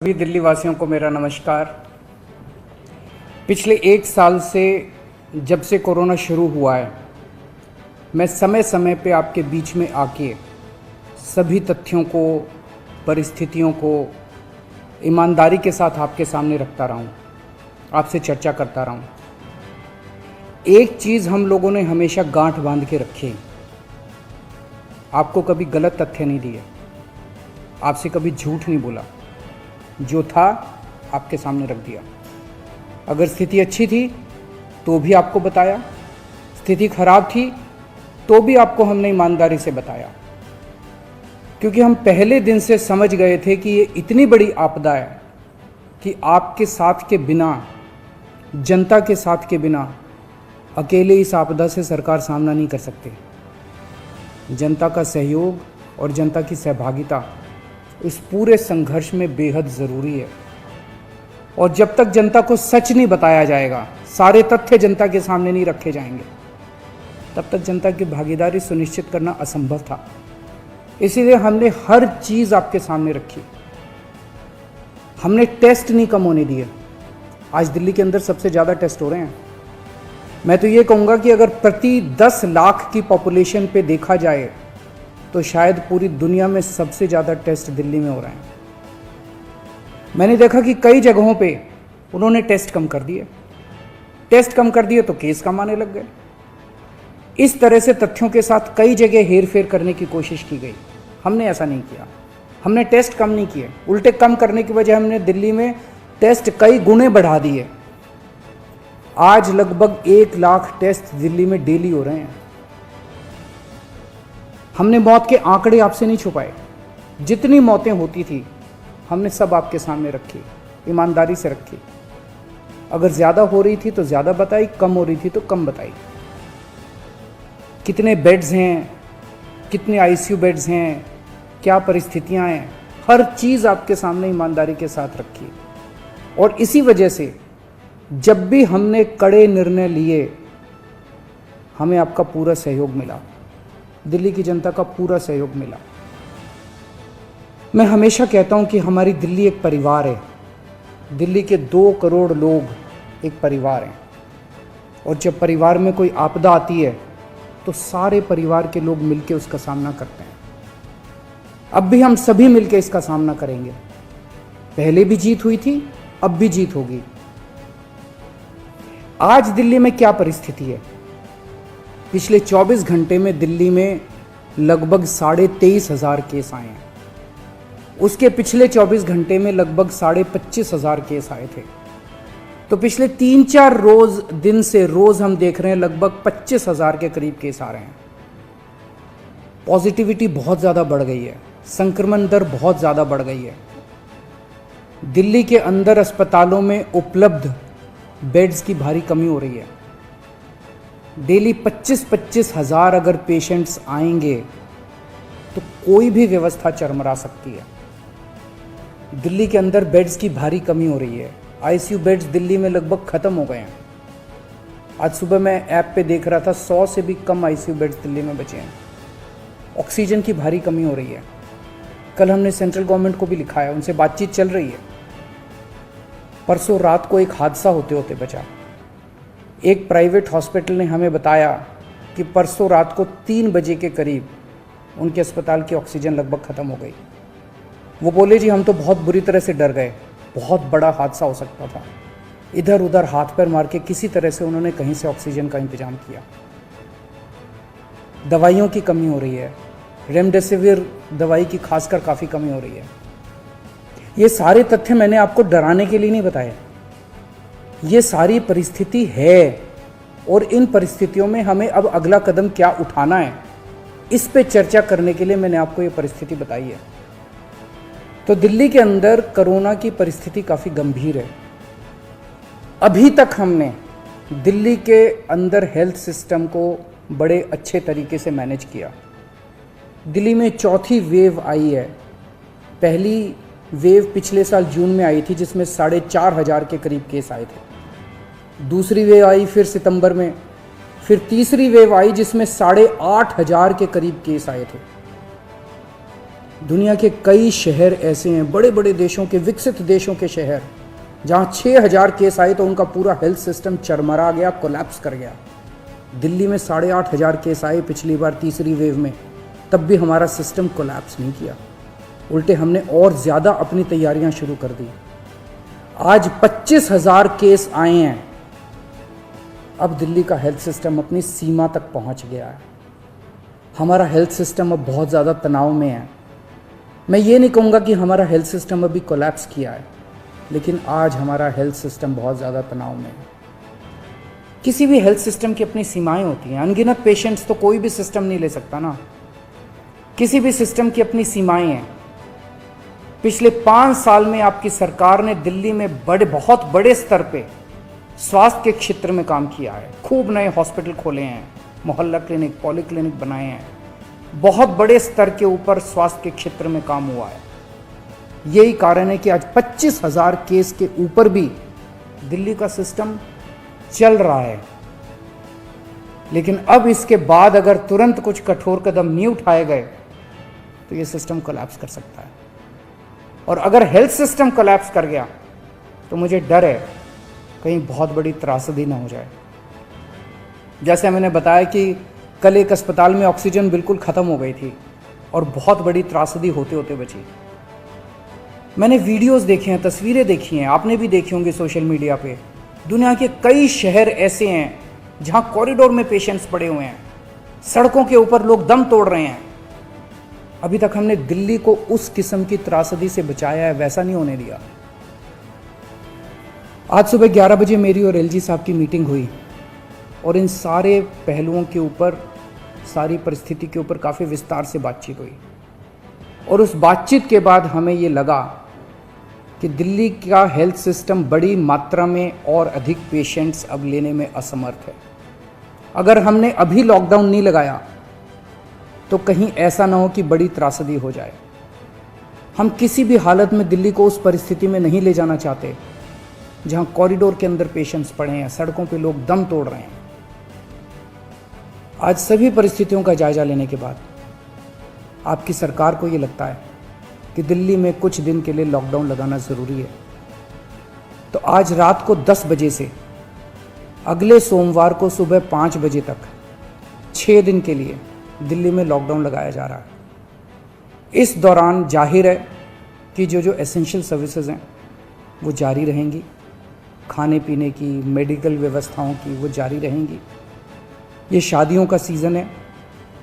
सभी दिल्ली वासियों को मेरा नमस्कार। पिछले 1 साल से जब से कोरोना शुरू हुआ है, मैं समय समय पे आपके बीच में आके सभी तथ्यों को, परिस्थितियों को ईमानदारी के साथ आपके सामने रखता रहा हूँ, आपसे चर्चा करता रहा हूँ। एक चीज़ हम लोगों ने हमेशा गांठ बांध के रखी, आपको कभी गलत तथ्य नहीं दिए, आपसे कभी झूठ नहीं बोला, जो था आपके सामने रख दिया। अगर स्थिति अच्छी थी तो भी आपको बताया, स्थिति खराब थी तो भी आपको हमने ईमानदारी से बताया, क्योंकि हम पहले दिन से समझ गए थे कि ये इतनी बड़ी आपदा है कि आपके साथ के बिना, जनता के साथ के बिना अकेले इस आपदा से सरकार सामना नहीं कर सकते। जनता का सहयोग और जनता की सहभागिता इस पूरे संघर्ष में बेहद ज़रूरी है। और जब तक जनता को सच नहीं बताया जाएगा, सारे तथ्य जनता के सामने नहीं रखे जाएंगे, तब तक जनता की भागीदारी सुनिश्चित करना असंभव था। इसीलिए हमने हर चीज़ आपके सामने रखी। हमने टेस्ट नहीं कम होने दिए। आज दिल्ली के अंदर सबसे ज़्यादा टेस्ट हो रहे हैं। मैं तो ये कहूँगा कि अगर प्रति 10 लाख की पॉपुलेशन पे देखा जाए तो शायद पूरी दुनिया में सबसे ज़्यादा टेस्ट दिल्ली में हो रहे हैं। मैंने देखा कि कई जगहों पे उन्होंने टेस्ट कम कर दिए। टेस्ट कम कर दिए तो केस कम आने लग गए। इस तरह से तथ्यों के साथ कई जगह हेरफेर करने की कोशिश की गई। हमने ऐसा नहीं किया। हमने टेस्ट कम नहीं किए, उल्टे कम करने की वजह हमने दिल्ली में टेस्ट कई गुने बढ़ा दिए। आज लगभग 1 लाख टेस्ट दिल्ली में डेली हो रहे हैं। हमने मौत के आंकड़े आपसे नहीं छुपाए। जितनी मौतें होती थी हमने सब आपके सामने रखी, ईमानदारी से रखी। अगर ज़्यादा हो रही थी तो ज़्यादा बताई, कम हो रही थी तो कम बताई। कितने बेड्स हैं, कितने आईसीयू बेड्स हैं, क्या परिस्थितियां हैं, हर चीज़ आपके सामने ईमानदारी के साथ रखी। और इसी वजह से जब भी हमने कड़े निर्णय लिए, हमें आपका पूरा सहयोग मिला, दिल्ली की जनता का पूरा सहयोग मिला। मैं हमेशा कहता हूं कि हमारी दिल्ली एक परिवार है। दिल्ली के 2 करोड़ लोग एक परिवार हैं। और जब परिवार में कोई आपदा आती है तो सारे परिवार के लोग मिलकर उसका सामना करते हैं। अब भी हम सभी मिलकर इसका सामना करेंगे। पहले भी जीत हुई थी, अब भी जीत होगी। आज दिल्ली में क्या परिस्थिति है? पिछले 24 घंटे में दिल्ली में लगभग 23,500 केस आए हैं। उसके पिछले 24 घंटे में लगभग 25,500 केस आए थे। तो पिछले 3-4 दिन से रोज हम देख रहे हैं लगभग 25,000 के करीब केस आ रहे हैं। पॉजिटिविटी बहुत ज़्यादा बढ़ गई है, संक्रमण दर बहुत ज़्यादा बढ़ गई है। दिल्ली के अंदर अस्पतालों में उपलब्ध बेड्स की भारी कमी हो रही है। डेली 25-25 हज़ार अगर पेशेंट्स आएंगे तो कोई भी व्यवस्था चरमरा सकती है। दिल्ली के अंदर बेड्स की भारी कमी हो रही है। आईसीयू बेड्स दिल्ली में लगभग ख़त्म हो गए हैं। आज सुबह मैं ऐप पे देख रहा था 100 से भी कम आईसीयू बेड्स दिल्ली में बचे हैं। ऑक्सीजन की भारी कमी हो रही है। कल हमने सेंट्रल गवर्नमेंट को भी लिखा है, उनसे बातचीत चल रही है। परसों रात को एक हादसा होते होते बचा। एक प्राइवेट हॉस्पिटल ने हमें बताया कि परसों रात को 3 बजे के करीब उनके अस्पताल की ऑक्सीजन लगभग ख़त्म हो गई। वो बोले जी हम तो बहुत बुरी तरह से डर गए, बहुत बड़ा हादसा हो सकता था। इधर उधर हाथ पैर मार के किसी तरह से उन्होंने कहीं से ऑक्सीजन का इंतजाम किया। दवाइयों की कमी हो रही है, रेमडेसिविर दवाई की खासकर काफ़ी कमी हो रही है। ये सारे तथ्य मैंने आपको डराने के लिए नहीं बताए। ये सारी परिस्थिति है और इन परिस्थितियों में हमें अब अगला कदम क्या उठाना है, इस पे चर्चा करने के लिए मैंने आपको ये परिस्थिति बताई है। तो दिल्ली के अंदर कोरोना की परिस्थिति काफ़ी गंभीर है। अभी तक हमने दिल्ली के अंदर हेल्थ सिस्टम को बड़े अच्छे तरीके से मैनेज किया। दिल्ली में 4थी वेव आई है। पहली वेव पिछले साल जून में आई थी जिसमें 4,500 के करीब केस आए थे। दूसरी वेव आई फिर सितंबर में, फिर तीसरी वेव आई जिसमें 8,500 के करीब केस आए थे। दुनिया के कई शहर ऐसे हैं, बड़े बड़े देशों के, विकसित देशों के शहर, जहाँ 6000 केस आए तो उनका पूरा हेल्थ सिस्टम चरमरा गया, कोलैप्स कर गया। दिल्ली में 8500 केस आए पिछली बार तीसरी वेव में, तब भी हमारा सिस्टम कोलैप्स नहीं किया, उल्टे हमने और ज़्यादा अपनी तैयारियां शुरू कर दी। आज 25000 केस आए हैं। अब दिल्ली का हेल्थ सिस्टम अपनी सीमा तक पहुंच गया है। हमारा हेल्थ सिस्टम अब बहुत ज़्यादा तनाव में है। मैं ये नहीं कहूँगा कि हमारा हेल्थ सिस्टम अभी कोलैप्स किया है, लेकिन आज हमारा हेल्थ सिस्टम बहुत ज़्यादा तनाव में है। किसी भी हेल्थ सिस्टम की अपनी सीमाएं होती हैं। अनगिनत पेशेंट्स तो कोई भी सिस्टम नहीं ले सकता ना। किसी भी सिस्टम की अपनी सीमाएं हैं। पिछले 5 साल में आपकी सरकार ने दिल्ली में बहुत बड़े स्तर पे स्वास्थ्य के क्षेत्र में काम किया है। खूब नए हॉस्पिटल खोले हैं, मोहल्ला क्लिनिक, पॉली क्लिनिक बनाए हैं। बहुत बड़े स्तर के ऊपर स्वास्थ्य के क्षेत्र में काम हुआ है। यही कारण है कि आज 25000 केस के ऊपर भी दिल्ली का सिस्टम चल रहा है। लेकिन अब इसके बाद अगर तुरंत कुछ कठोर कदम नहीं उठाए गए तो ये सिस्टम कोलैप्स कर सकता है। और अगर हेल्थ सिस्टम कोलैप्स कर गया तो मुझे डर है कहीं बहुत बड़ी त्रासदी ना हो जाए। जैसे मैंने बताया कि कल एक अस्पताल में ऑक्सीजन बिल्कुल ख़त्म हो गई थी और बहुत बड़ी त्रासदी होते होते बची। मैंने वीडियोस देखे हैं, तस्वीरें देखी हैं, आपने भी देखी होंगी सोशल मीडिया पे। दुनिया के कई शहर ऐसे हैं जहां कॉरिडोर में पेशेंट्स पड़े हुए हैं, सड़कों के ऊपर लोग दम तोड़ रहे हैं। अभी तक हमने दिल्ली को उस किस्म की त्रासदी से बचाया है, वैसा नहीं होने दिया। आज सुबह 11 बजे मेरी और एलजी साहब की मीटिंग हुई और इन सारे पहलुओं के ऊपर, सारी परिस्थिति के ऊपर काफ़ी विस्तार से बातचीत हुई। और उस बातचीत के बाद हमें ये लगा कि दिल्ली का हेल्थ सिस्टम बड़ी मात्रा में और अधिक पेशेंट्स अब लेने में असमर्थ है। अगर हमने अभी लॉकडाउन नहीं लगाया तो कहीं ऐसा ना हो कि बड़ी त्रासदी हो जाए। हम किसी भी हालत में दिल्ली को उस परिस्थिति में नहीं ले जाना चाहते जहां कॉरिडोर के अंदर पेशेंट्स पड़े हैं, सड़कों पे लोग दम तोड़ रहे हैं। आज सभी परिस्थितियों का जायजा लेने के बाद आपकी सरकार को ये लगता है कि दिल्ली में कुछ दिन के लिए लॉकडाउन लगाना ज़रूरी है। तो आज रात को 10 बजे से अगले सोमवार को सुबह 5 बजे तक 6 दिन के लिए दिल्ली में लॉकडाउन लगाया जा रहा है। इस दौरान जाहिर है कि जो एसेंशियल सर्विसेज हैं वो जारी रहेंगी, खाने पीने की, मेडिकल व्यवस्थाओं की वो जारी रहेंगी। ये शादियों का सीज़न है,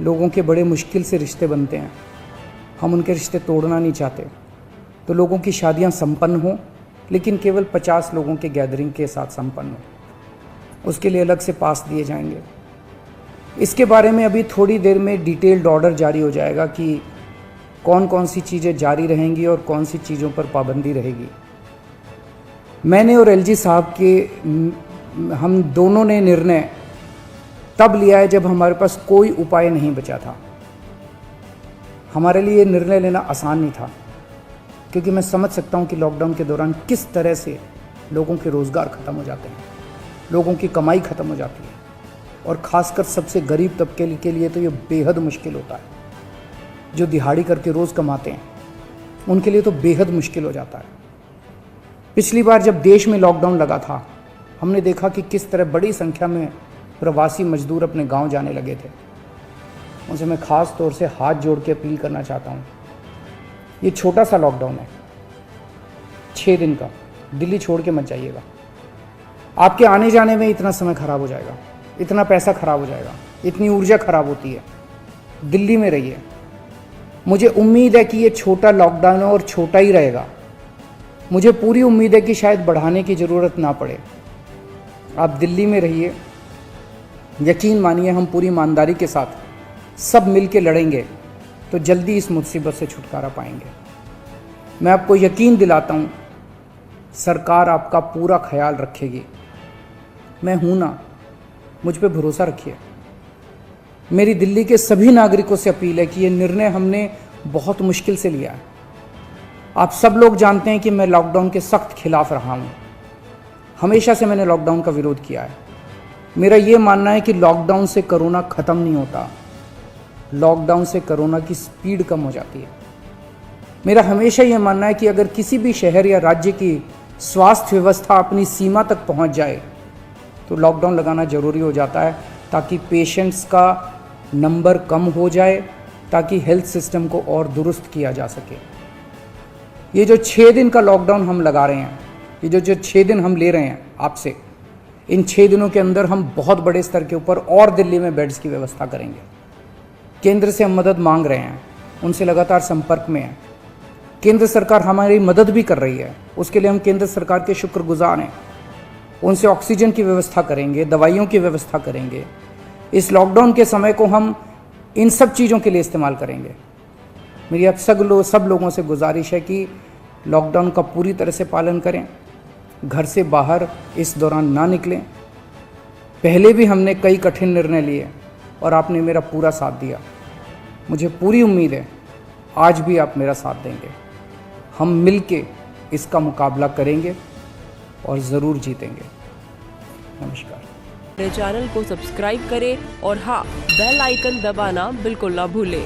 लोगों के बड़े मुश्किल से रिश्ते बनते हैं, हम उनके रिश्ते तोड़ना नहीं चाहते। तो लोगों की शादियां संपन्न हों, लेकिन केवल 50 लोगों के गैदरिंग के साथ संपन्न हो। उसके लिए अलग से पास दिए जाएंगे। इसके बारे में अभी थोड़ी देर में डिटेल्ड ऑर्डर जारी हो जाएगा कि कौन कौन सी चीज़ें जारी रहेंगी और कौन सी चीज़ों पर पाबंदी रहेगी। मैंने और एलजी साहब के हम दोनों ने निर्णय तब लिया है जब हमारे पास कोई उपाय नहीं बचा था। हमारे लिए निर्णय लेना आसान नहीं था, क्योंकि मैं समझ सकता हूँ कि लॉकडाउन के दौरान किस तरह से लोगों के रोज़गार ख़त्म हो जाते हैं, लोगों की कमाई ख़त्म हो जाती है, और ख़ासकर सबसे गरीब तबके के लिए तो ये बेहद मुश्किल होता है। जो दिहाड़ी करके रोज़ कमाते हैं उनके लिए तो बेहद मुश्किल हो जाता है। पिछली बार जब देश में लॉकडाउन लगा था, हमने देखा कि किस तरह बड़ी संख्या में प्रवासी मजदूर अपने गांव जाने लगे थे। उनसे मैं ख़ास तौर से हाथ जोड़ के अपील करना चाहता हूँ, ये छोटा सा लॉकडाउन है, 6 दिन का, दिल्ली छोड़ के मत जाइएगा। आपके आने जाने में इतना समय ख़राब हो जाएगा, इतना पैसा ख़राब हो जाएगा, इतनी ऊर्जा ख़राब होती है। दिल्ली में रहिए। मुझे उम्मीद है कि ये छोटा लॉकडाउन है और छोटा ही रहेगा। मुझे पूरी उम्मीद है कि शायद बढ़ाने की ज़रूरत ना पड़े। आप दिल्ली में रहिए। यकीन मानिए, हम पूरी ईमानदारी के साथ सब मिल के लड़ेंगे तो जल्दी इस मुसीबत से छुटकारा पाएंगे। मैं आपको यकीन दिलाता हूँ, सरकार आपका पूरा ख्याल रखेगी। मैं हूँ ना, मुझ पे भरोसा रखिए। मेरी दिल्ली के सभी नागरिकों से अपील है कि ये निर्णय हमने बहुत मुश्किल से लिया है। आप सब लोग जानते हैं कि मैं लॉकडाउन के सख्त खिलाफ रहा हूँ। हमेशा से मैंने लॉकडाउन का विरोध किया है। मेरा ये मानना है कि लॉकडाउन से कोरोना ख़त्म नहीं होता, लॉकडाउन से कोरोना की स्पीड कम हो जाती है। मेरा हमेशा ये मानना है कि अगर किसी भी शहर या राज्य की स्वास्थ्य व्यवस्था अपनी सीमा तक पहुंच जाए तो लॉकडाउन लगाना ज़रूरी हो जाता है, ताकि पेशेंट्स का नंबर कम हो जाए, ताकि हेल्थ सिस्टम को और दुरुस्त किया जा सके। ये जो 6 दिन का लॉकडाउन हम लगा रहे हैं, ये जो 6 दिन हम ले रहे हैं आपसे, इन 6 दिनों के अंदर हम बहुत बड़े स्तर के ऊपर और दिल्ली में बेड्स की व्यवस्था करेंगे। केंद्र से हम मदद मांग रहे हैं, उनसे लगातार संपर्क में हैं। केंद्र सरकार हमारी मदद भी कर रही है, उसके लिए हम केंद्र सरकार के शुक्रगुजार हैं। उनसे ऑक्सीजन की व्यवस्था करेंगे, दवाइयों की व्यवस्था करेंगे। इस लॉकडाउन के समय को हम इन सब चीज़ों के लिए इस्तेमाल करेंगे। मेरी अब सब लोगों से गुजारिश है कि लॉकडाउन का पूरी तरह से पालन करें, घर से बाहर इस दौरान ना निकलें। पहले भी हमने कई कठिन निर्णय लिए और आपने मेरा पूरा साथ दिया। मुझे पूरी उम्मीद है आज भी आप मेरा साथ देंगे। हम मिलके इसका मुकाबला करेंगे और ज़रूर जीतेंगे। नमस्कार। मेरे चैनल को सब्सक्राइब करें और हाँ, बेल आइकन दबाना बिल्कुल ना भूलें।